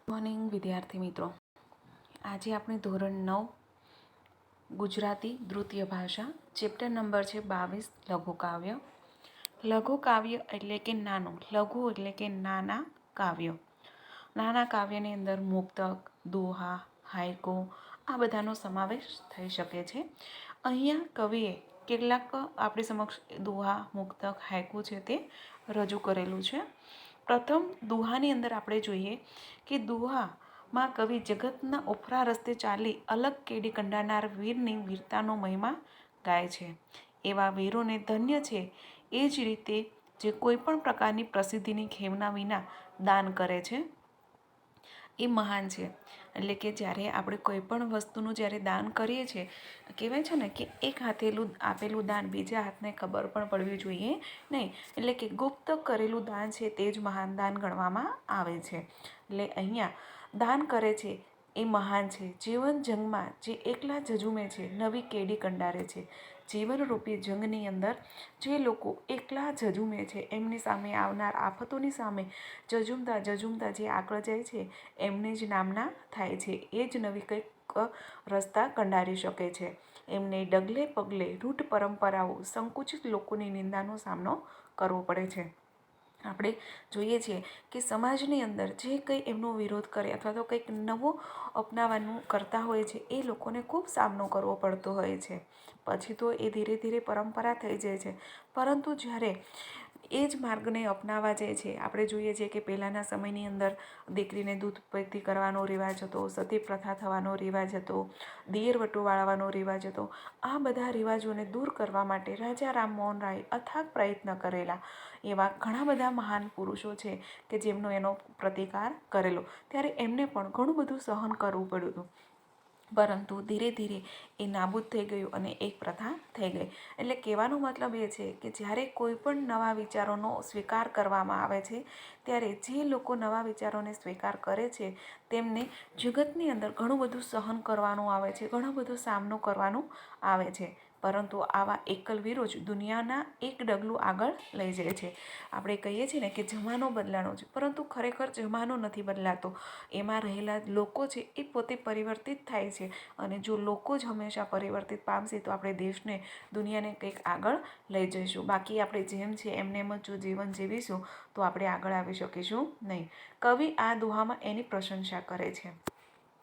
Morning વિદ્યાર્થી મિત્રો, આજે આપણે ધોરણ 9 ગુજરાતી દ્વિતીય ભાષા ચેપ્ટર નંબર છે 22 લઘુકાવ્ય. લઘુકાવ્ય એટલે કે નાનું, લઘુ એટલે કે નાના કાવ્ય. નાના કાવ્યની અંદર મુક્તક, દોહા, હાયકો આ બધાનો સમાવેશ થઈ શકે છે. અહીંયા કવિએ કેટલાક આપણી સમક્ષ દોહા, મુક્તક, હાયકુ છે તે રજૂ કરેલું છે. પ્રથમ દોહાની અંદર આપણે જોઈએ કે દોહામાં કવિ જગતના ઓફરા રસ્તે ચાલી અલગ કેડી કંડારનાર વીરની વીરતાનો મહિમા ગાય છે. એવા વીરોને ધન્ય છે. એ જ રીતે જે કોઈ પણ પ્રકારની પ્રસિદ્ધિની ખેવના વિના દાન કરે છે એ મહાન છે. એટલે કે જ્યારે આપણે કોઈ પણ વસ્તુનું જ્યારે દાન કરીએ છીએ, કહેવાય છે ને કે એક હાથેલું આપેલું દાન બીજા હાથને ખબર પણ પડવી જોઈએ નહીં. એટલે કે ગુપ્ત કરેલું દાન છે તે જ મહાન દાન ગણવામાં આવે છે. એટલે અહીંયા દાન કરે છે એ મહાન છે. જીવન જંગમાં જે એકલા ઝઝૂમે છે, નવી કેડી કંડારે છે. જીવનરૂપી જંગની અંદર જે લોકો એકલા ઝઝૂમે છે, એમની સામે આવનાર આફતોની સામે ઝઝૂમતા ઝઝૂમતા જે આગળ જાય છે એમને જ નામના થાય છે. એ જ નવી કંઈક રસ્તા કંડારી શકે છે. એમને ડગલે પગલે રૂઢ પરંપરાઓ, સંકુચિત લોકોની નિંદાનો સામનો કરવો પડે છે. આપણે જોઈએ છીએ કે સમાજની અંદર જે કંઈ એમનો વિરોધ કરે અથવા તો કંઈક નવો અપનાવવાનું કરતા હોય છે એ લોકોને ખૂબ સામનો કરવો પડતો હોય છે. પછી તો એ ધીરે ધીરે પરંપરા થઈ જાય છે. પરંતુ જ્યારે એ જ માર્ગને અપનાવવા જાય છે, આપણે જોઈએ છીએ કે પહેલાંના સમયની અંદર દીકરીને દૂધ પૈતી કરવાનો રિવાજ હતો, સતી પ્રથા થવાનો રિવાજ હતો, દિયર વટો વાળવાનો રિવાજ હતો. આ બધા રિવાજોને દૂર કરવા માટે રાજા રામમોહન રાય અથાગ પ્રયત્ન કરેલા. એવા ઘણા બધા મહાન પુરુષો છે કે જેમનો એનો પ્રતિકાર કરેલો. ત્યારે એમને પણ ઘણું બધું સહન કરવું પડ્યું હતું. પરંતુ ધીરે ધીરે એ નાબૂદ થઈ ગયું અને એક પ્રથા થઈ ગઈ. એટલે કહેવાનો મતલબ એ છે કે જ્યારે કોઈ પણ નવા વિચારોનો સ્વીકાર કરવામાં આવે છે, ત્યારે જે લોકો નવા વિચારોને સ્વીકાર કરે છે તેમને જગતની અંદર ઘણું બધું સહન કરવાનું આવે છે, ઘણો બધો સામનો કરવાનું આવે છે. પરંતુ આવા એકલવીરો જ દુનિયાના એક ડગલું આગળ લઈ જાય છે. આપણે કહીએ છીએ ને કે જમાનો બદલાનો છે, પરંતુ ખરેખર જમાનો નથી બદલાતો. એમાં રહેલા લોકો છે એ પોતે પરિવર્તિત થાય છે. અને જો લોકો જ હંમેશા પરિવર્તિત પામશે તો આપણે દેશને, દુનિયાને કંઈક આગળ લઈ જઈશું. બાકી આપણે જેમ છે એમને એમ જ જો જીવન જીવીશું તો આપણે આગળ આવી શકીશું નહીં. કવિ આ દોહામાં એની પ્રશંસા કરે છે.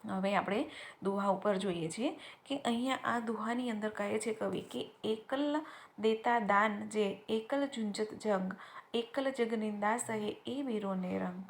હવે આપણે દોહા ઉપર જોઈએ છીએ કે અહીંયા આ દોહાની અંદર કહે છે કવિ કે એકલ દેતા દાન જે એકલ ઝુંઝત જંગ, એકલ જગ નિંદા સહે એ વીરોને રંગ.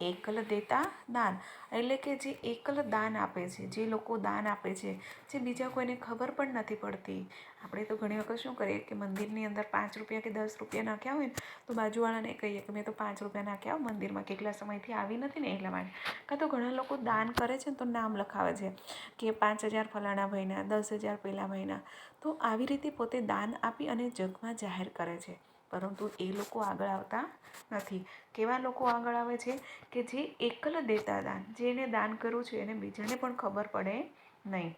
એકલ દેતા દાન એટલે કે જે એકલ દાન આપે છે, જે લોકો દાન આપે છે, જે બીજા કોઈને ખબર પણ નથી પડતી. આપણે તો ઘણી વખત શું કરીએ કે મંદિરની અંદર 5 રૂપિયા કે 10 રૂપિયા નાખ્યા હોય ને તો બાજુવાળાને કહીએ કે મેં તો 5 રૂપિયા નાખ્યા મંદિરમાં, કેટલા સમયથી આવી નથી ને એટલા માટે. કાં તો ઘણા લોકો દાન કરે છે ને તો નામ લખાવે છે કે 5,000 ફલાણા ભાઈના, 10,000 પેલા ભાઈના. તો આવી રીતે પોતે દાન આપી અને જગમાં જાહેર કરે છે. પરંતુ એ લોકો આગળ આવતા નથી. કેવા લોકો આગળ આવે છે કે જે એકલ દેતા દાન, જેને દાન કરવું છે એને બીજાને પણ ખબર પડે નહીં.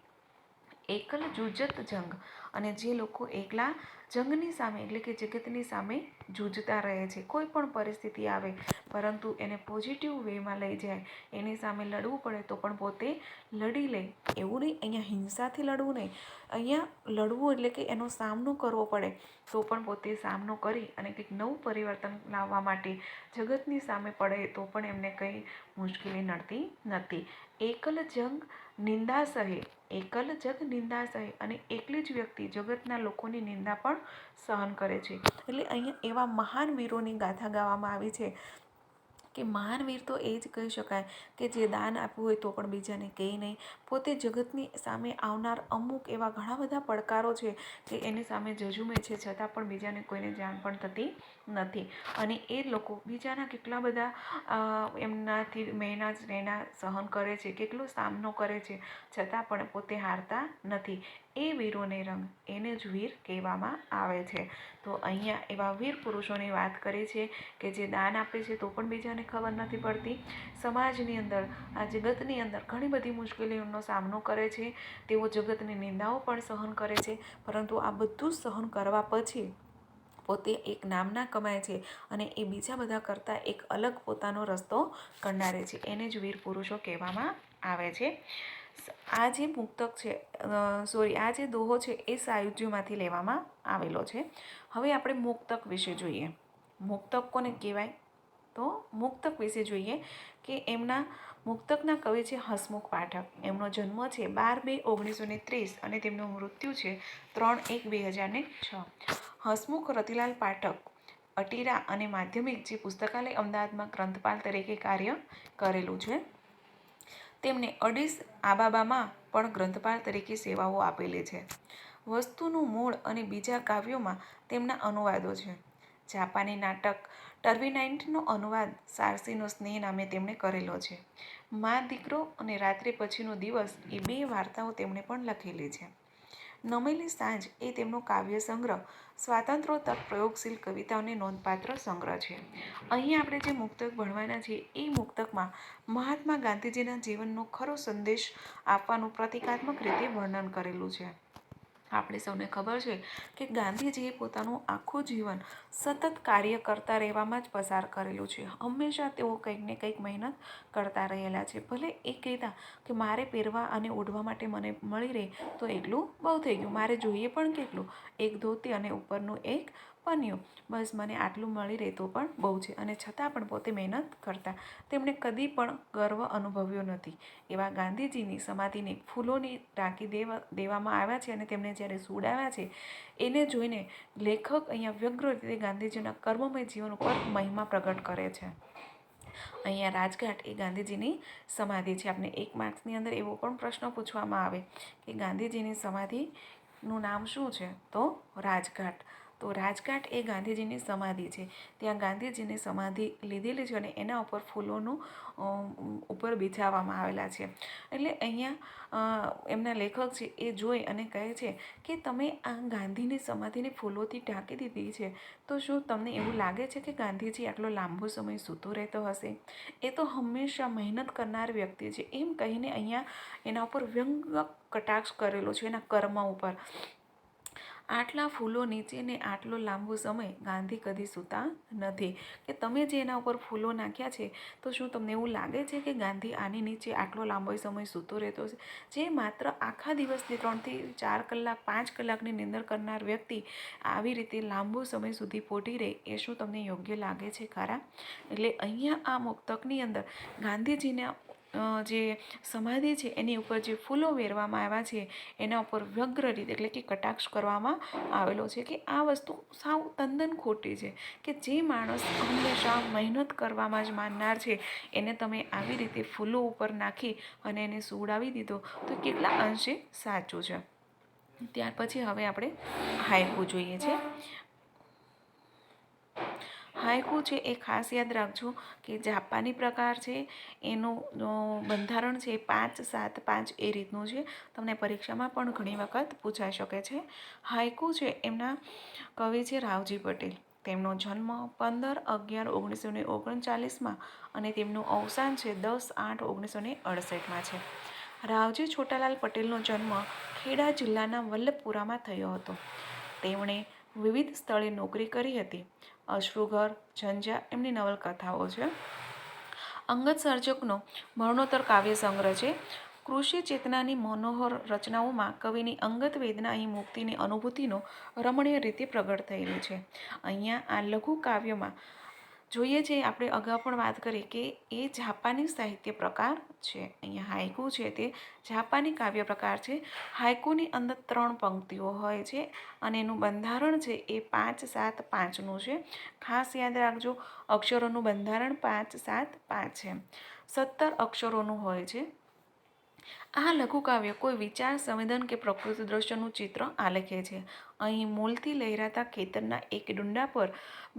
એકલ જુજત જંગ, અને જે લોકો એકલા જંગની સામે એટલે કે જગતની સામે જૂજતા રહે છે. કોઈ પણ પરિસ્થિતિ આવે પરંતુ એને પોઝિટિવ વેમાં લઈ જાય, એની સામે લડવું પડે તો પણ પોતે લડી લે. એવું નહીં, અહીંયા હિંસાથી લડવું નહીં, અહીંયા લડવું એટલે કે એનો સામનો કરવો પડે તો પણ પોતે સામનો કરી અને કંઈક નવું પરિવર્તન લાવવા માટે જગતની સામે પડે તો પણ એમને કંઈ મુશ્કેલી નડતી નથી. એકલ જંગ નિંદા સહે, એકલ જગ નિંદા સહે, અને એકલી જ વ્યક્તિ જગતના લોકોની નિંદા પણ સહન કરે છે. એટલે અહીંયા એવા મહાન વીરોની ગાથા ગાવામાં આવી છે કે મહાન વીર તો એ જ કહી શકાય કે જે દાન આપવું હોય તો પણ બીજાને કહે નહીં. પોતે જગતની સામે આવનાર અમુક એવા ઘણા બધા પડકારો છે કે એની સામે ઝઝૂમે છે, છતાં પણ બીજાને કોઈને જાણ પણ થતી નથી. અને એ લોકો બીજાના કેટલા બધા એમનાથી મહેનત સહન કરે છે, કેટલો સામનો કરે છે, છતાં પણ પોતે હારતા નથી. એ વીરોને રંગ, એને જ વીર કહેવામાં આવે છે. તો અહીંયા એવા વીર પુરુષોની વાત કરી છે કે જે દાન આપે છે તો પણ બીજાને ખબર નથી પડતી. સમાજની અંદર, આ જગતની અંદર ઘણી બધી મુશ્કેલીઓનો સામનો કરે છે. તેઓ જગતની નિંદાઓ પણ સહન કરે છે. પરંતુ આ બધું સહન કરવા પછી પોતે એક નામના કમાય છે અને એ બીજા બધા કરતાં એક અલગ પોતાનો રસ્તો કંડારે છે, એને જ વીર પુરુષો કહેવામાં આવે છે. આ જે મુક્તક છે આ જે દોહો છે એ સાયુજ્યમાંથી લેવામાં આવેલો છે. હવે આપણે મુક્તક વિશે જોઈએ. મુક્તક કોને કહેવાય? તો મુક્તક વિશે જોઈએ કે એમના મુક્તકના કવિ છે હસમુખ પાઠક. એમનો જન્મ છે 12/2/1930 અને તેમનું મૃત્યુ છે 3/1/2006. હસમુખ રતિલાલ પાઠક અટીરા અને માધ્યમિક જે પુસ્તકાલય અમદાવાદમાં ગ્રંથપાલ તરીકે કાર્ય કરેલું છે. તેમને અડીસ આબાબામાં પણ ગ્રંથપાલ તરીકે સેવાઓ આપેલી છે. વસ્તુનું મૂળ અને બીજા કાવ્યોમાં તેમના અનુવાદો છે. જાપાની નાટક ટર્બિનાઇન્ટનો અનુવાદ સારસીનો સ્નેહ નામે તેમણે કરેલો છે. મા દીકરો અને રાત્રે પછીનો દિવસ એ 2 વાર્તાઓ તેમણે પણ લખેલી છે. નમેલી સાંજ એ તેમનો કાવ્ય સંગ્રહ સ્વાતંત્ર્યોત્તર પ્રયોગશીલ કવિતાઓને નોંધપાત્ર સંગ્રહ છે. અહીં આપણે જે મુક્તક ભણવાના છીએ એ મુક્તકમાં મહાત્મા ગાંધીજીના જીવનનો ખરો સંદેશ આપવાનું પ્રતિકાત્મક રીતે વર્ણન કરેલું છે. આપણે સૌને ખબર છે કે ગાંધીજીએ પોતાનું આખું જીવન સતત કાર્ય કરતા રહેવામાં જ પસાર કરેલું છે. હંમેશા તેઓ કંઈક ને કંઈક મહેનત કરતા રહેલા છે. ભલે એ કહેતા કે મારે પહેરવા અને ઓઢવા માટે મને મળી રહે તો એટલું બહુ થઈ ગયું, મારે જોઈએ પણ કેટલું, એક ધોતી અને ઉપરનું એક પન્યું, બસ મને આટલું મળી રહે તો પણ બહુ છે. અને છતાં પણ પોતે મહેનત કરતા. તેમણે કદી પણ ગર્વ અનુભવ્યો નથી. એવા ગાંધીજીની સમાધિને ફૂલોની ટાંકી દેવામાં આવ્યા છે અને તેમને જ્યારે સુડાવ્યા છે એને જોઈને લેખક અહીંયા વ્યગ્ર રીતે ગાંધીજીના કર્મમય જીવન ઉપર મહિમા પ્રગટ કરે છે. અહીંયા રાજઘાટ એ ગાંધીજીની સમાધિ છે. આપણે 1 માર્ક્સની અંદર એવો પણ પ્રશ્ન પૂછવામાં આવે કે ગાંધીજીની સમાધિનું નામ શું છે? તો રાજઘાટ. તો રાજઘાટ એ ગાંધીજીની સમાધિ છે. ત્યાં ગાંધીજીની સમાધિ લીધેલી છે અને એના ઉપર ફૂલોનું ઉપર બિછાવવામાં આવેલા છે. એટલે અહીંયા એમના લેખક છે એ જોઈ અને કહે છે કે તમે આ ગાંધીની સમાધિને ફૂલોથી ઢાંકી દીધી છે તો શું તમને એવું લાગે છે કે ગાંધીજી આટલો લાંબો સમય સૂતો રહેતો હશે? એ તો હંમેશા મહેનત કરનાર વ્યક્તિ છે. એમ કહીને અહીંયા એના ઉપર વ્યંગ કટાક્ષ કરેલો છે એના કર્મ ઉપર. આટલા ફૂલો નીચે ને આટલો લાંબો સમય ગાંધી કદી સૂતા નથી. કે તમે જે એના ઉપર ફૂલો નાખ્યા છે તો શું તમને એવું લાગે છે કે ગાંધી આની નીચે આટલો લાંબો સમય સૂતો રહેતો છે? જે માત્ર આખા દિવસની 3 થી 4 કલાક 5 કલાકની નિંદર કરનાર વ્યક્તિ આવી રીતે લાંબો સમય સુધી પોઢી રહે એ શું તમને યોગ્ય લાગે છે ખરા? એટલે અહીંયા આ મુક્તકની અંદર ગાંધીજીના જે સમાધિ છે એની ઉપર જે ફૂલો વેરવામાં આવ્યા છે એના ઉપર વ્યગ્ર રીતે એટલે કે કટાક્ષ કરવામાં આવેલો છે કે આ વસ્તુ સાવ તદ્દન ખોટી છે કે જે માણસ હંમેશા મહેનત કરવામાં જ માનનાર છે એને તમે આવી રીતે ફૂલો ઉપર નાખી અને એને સુવડાવી દીધો તો કેટલા અંશે સાચું છે. ત્યાર પછી હવે આપણે હાઇકુ જોઈએ છે. હાઇકુ છે એ ખાસ યાદ રાખજો કે જાપાની પ્રકાર છે. એનું બંધારણ છે 5-7-5 એ રીતનું છે. તમને પરીક્ષામાં પણ ઘણી વખત પૂછાઈ શકે છે. હાઇકુ છે એમના કવિ છે રાવજી પટેલ. તેમનો જન્મ 15/11/1939 અને તેમનું અવસાન છે 10/8/1968 છે. રાવજી છોટાલાલ પટેલનો જન્મ ખેડા જિલ્લાના વલ્લભપુરામાં થયો હતો. તેમણે વિવિધ સ્થળે નોકરી કરી હતી. અશ્રુઘર, ઝંઝા એમની નવલકથાઓ છે. અંગદ સર્જકનો મરણોત્તર કાવ્ય સંગ્રહ છે. કૃષિ ચેતનાની મનોહર રચનાઓમાં કવિની અંગત વેદના અહીં મુક્તિની અનુભૂતિનો રમણીય રીતે પ્રગટ થયેલી છે. અહીંયા આ લઘુ કાવ્યમાં જોઈએ છે આપણે અગાઉ પણ વાત કરી કે એ જાપાની સાહિત્ય પ્રકાર છે. અહીંયા હાઇકુ છે તે જાપાની કાવ્ય પ્રકાર છે. હાઇકુની અંદર 3 પંક્તિઓ હોય છે અને એનું બંધારણ છે એ 5-7-5નું છે. ખાસ યાદ રાખજો અક્ષરોનું બંધારણ 5-7-5 છે. 17 અક્ષરોનું હોય છે. આ લઘુકાવ્ય કોઈ વિચાર, સંવેદન કે પ્રકૃતિ દ્રશ્યનું ચિત્ર આલેખે છે. અહીં મૂલથી લહેરાતા ખેતરના એક ડુંડા પર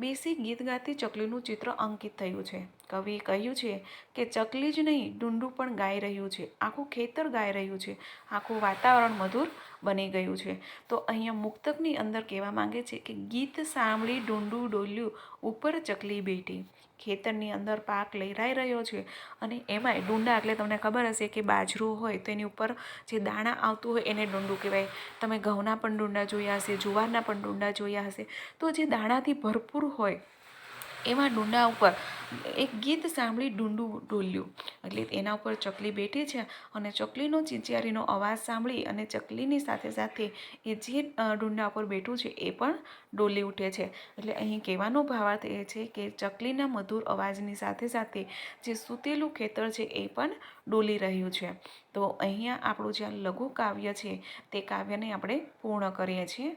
બેસી ગીત ગાતી ચકલીનું ચિત્ર અંકિત થયું છે. કવિએ કહ્યું છે કે ચકલી જ નહીં ડુંડું પણ ગાઈ રહ્યું છે, આખું ખેતર ગાઈ રહ્યું છે, આખું વાતાવરણ મધુર બની ગયું છે. તો અહીંયા મુક્તકની અંદર કહેવા માંગે છે કે ગીત સાંભળી ડુંડું ડોલ્યું ઉપર ચકલી બેઠી. ખેતરની અંદર પાક લહેરાઈ રહ્યો છે અને એમાંય ડુંડા એટલે તમને ખબર હશે કે બાજરો હોય તો એની ઉપર જે દાણા આવતું હોય એને ડુંડું કહેવાય. તમે ઘઉંના પણ ડુંડા જોયા હશે. હશે, જુવારના પણ ડુંડા જોયા હશે. તો જે દાણાથી ભરપૂર હોય એવા ડુંડા ઉપર એક ગીત સાંભળી ડુંડું ડોલ્યું, એટલે એના ઉપર ચકલી બેઠી છે અને ચકલીનો ચીંચિયારીનો અવાજ સાંભળી અને ચકલીની સાથે સાથે એ જે ડુંડા ઉપર બેઠું છે એ પણ ડોલી ઉઠે છે. એટલે અહીં કહેવાનો ભાવાર્થ એ છે કે ચકલીના મધુર અવાજની સાથે સાથે જે સૂતેલું ખેતર છે એ પણ ડોલી રહ્યું છે. તો અહીંયા આપણું જે લઘુ કાવ્ય છે તે કાવ્યને આપણે પૂર્ણ કરીએ છીએ.